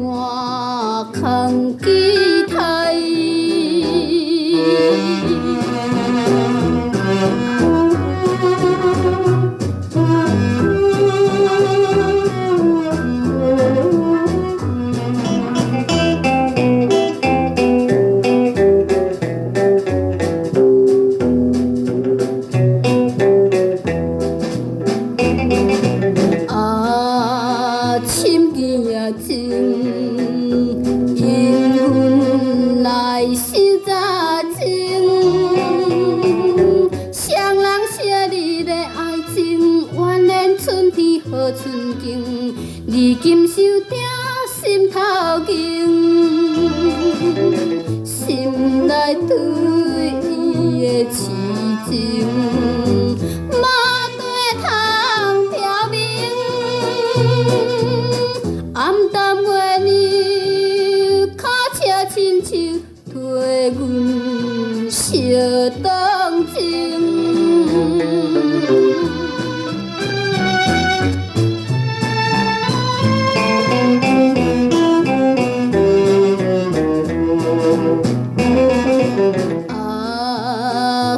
满空期待。深夜情，因阮来心早情。双人写你的爱情，愿连春天好春景，如今收定心头经，心内对伊的痴情。暗淡月亮，脚车亲像替阮相同情。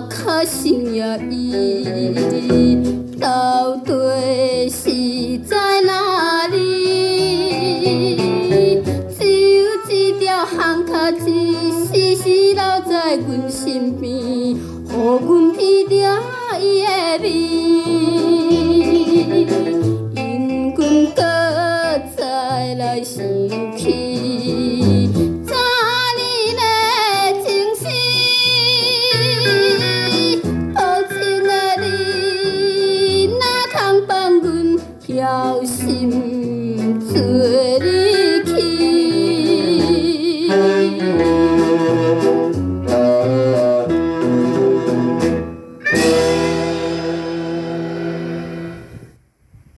可惜呀，伊到底是在哪里？行脚一时时留在阮身边，予阮闻着伊的味，因阮搁再来想起。